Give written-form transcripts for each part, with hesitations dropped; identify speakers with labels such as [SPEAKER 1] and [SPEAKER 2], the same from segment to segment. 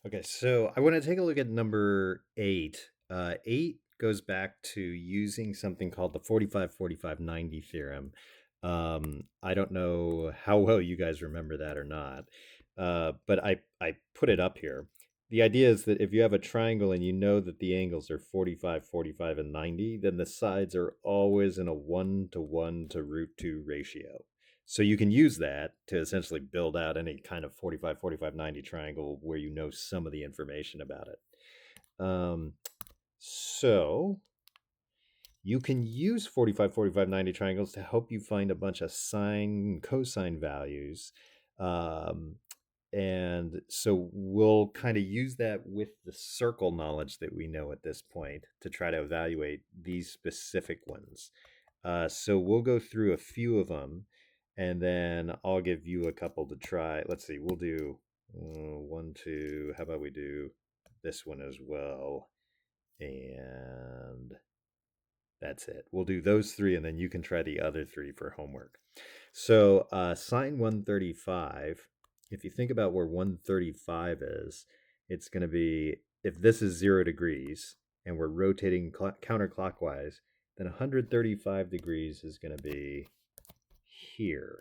[SPEAKER 1] Okay, so I want to take a look at number 8. 8 goes back to using something called the 45-45-90 theorem. I don't know how well you guys remember that or not, but I put it up here. The idea is that if you have a triangle and you know that the angles are 45, 45, and 90, then the sides are always in a 1 to 1 to root 2 ratio. So you can use that to essentially build out any kind of 45, 45, 90 triangle where you know some of the information about it. So you can use 45, 45, 90 triangles to help you find a bunch of sine, cosine values. Um, and so we'll kind of use that with the circle knowledge that we know at this point to try to evaluate these specific ones. So we'll go through a few of them, and then I'll give you a couple to try. Let's see, we'll do one, two. How about we do this one as well? And that's it. We'll do those three, and then you can try the other three for homework. So sine 135, if you think about where 135 is, it's going to be, if this is 0 degrees and we're rotating counterclockwise, then 135 degrees is going to be here.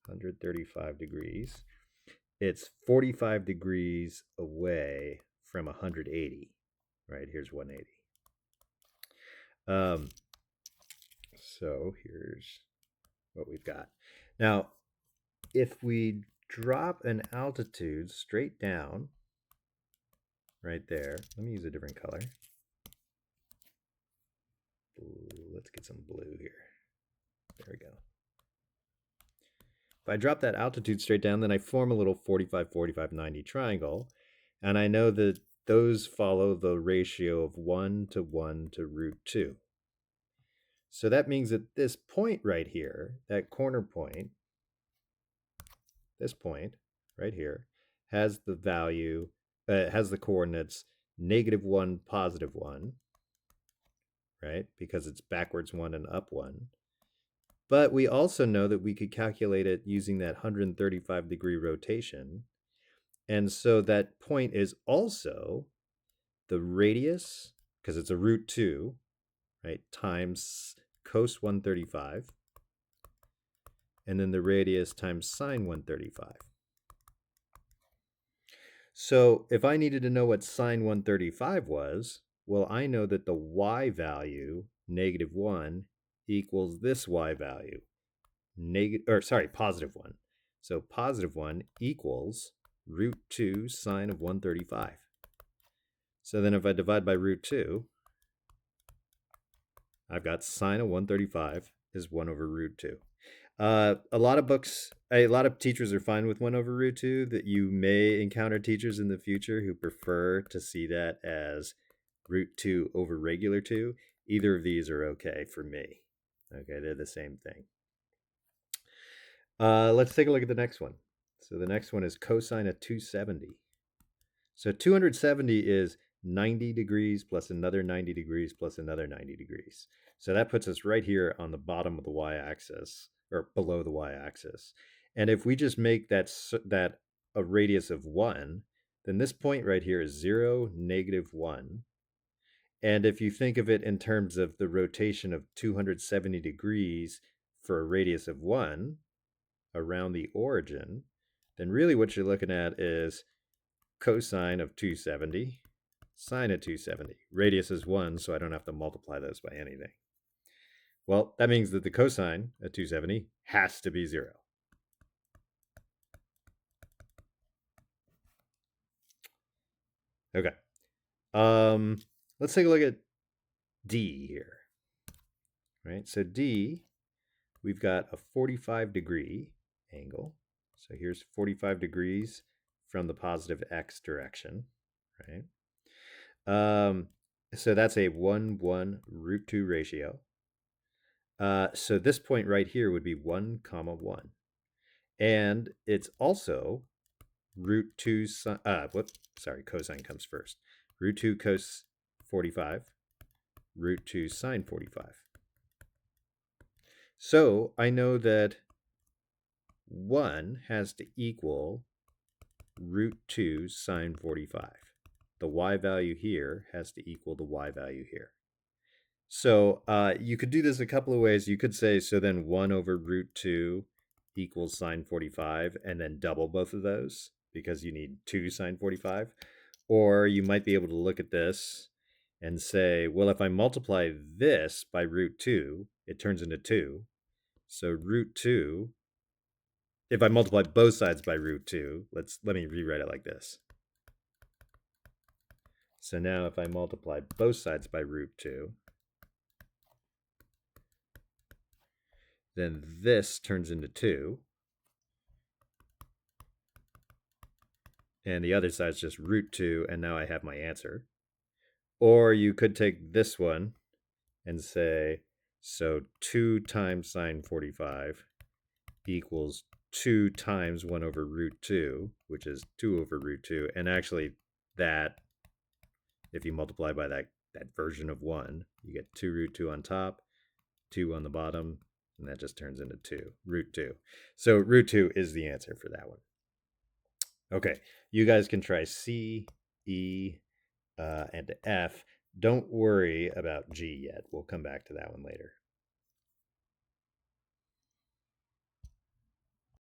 [SPEAKER 1] 135 degrees. It's 45 degrees away from 180. Right, here's 180. So here's what we've got. Now, if we drop an altitude straight down, right there, let me use a different color. Let's get some blue here. There we go. If I drop that altitude straight down, then I form a little 45, 45, 90 triangle. And I know that those follow the ratio of 1 to 1 to root 2. So that means that this point right here, that corner point, this point right here, has the value, has the coordinates -1, +1, right? Because it's backwards 1 and up 1. But we also know that we could calculate it using that 135-degree rotation. And so that point is also the radius, because it's a root 2, right, times cos 135, and then the radius times sine 135. So if I needed to know what sine 135 was, well, I know that the y value, -1, equals this y value, +1. So +1 equals root 2 sine of 135. So then if I divide by root 2, I've got sine of 135 is 1 over root 2. A lot of teachers are fine with 1 over root 2. That you may encounter teachers in the future who prefer to see that as root 2 over regular 2. Either of these are okay for me. Okay, they're the same thing. Let's take a look at the next one. So the next one is cosine of 270. So 270 is 90 degrees plus another 90 degrees plus another 90 degrees. So that puts us right here on the bottom of the y-axis, or below the y-axis. And if we just make that a radius of 1, then this point right here is 0, -1. And if you think of it in terms of the rotation of 270 degrees for a radius of 1 around the origin, then really what you're looking at is cosine of 270, sine of 270. Radius is 1, so I don't have to multiply those by anything. Well, that means that the cosine of 270 has to be 0. Okay. Let's take a look at D here. Right? So D, we've got a 45-degree angle. So here's 45 degrees from the positive x direction, right? So that's a 1, root 2 ratio. So this point right here would be 1, 1. And it's also root 2, cosine comes first. Root 2 cos 45, root 2 sine 45. So I know that 1 has to equal root 2 sine 45. The y value here has to equal the y value here. So you could do this a couple of ways. You could say, so then 1 over root 2 equals sine 45, and then double both of those because you need 2 sine 45. Or you might be able to look at this and say, well, if I multiply this by root 2, it turns into 2. So root 2, if I multiply both sides by root 2, let me rewrite it like this. So now if I multiply both sides by root 2, then this turns into 2. And the other side is just root 2, and now I have my answer. Or you could take this one and say, so 2 times sine 45 equals 2 times 1 over root 2, which is 2 over root 2. And actually that, if you multiply by that version of 1, you get 2 root 2 on top, 2 on the bottom, and that just turns into 2, root 2. So root 2 is the answer for that one. Okay, you guys can try C, E, and F. Don't worry about G yet. We'll come back to that one later.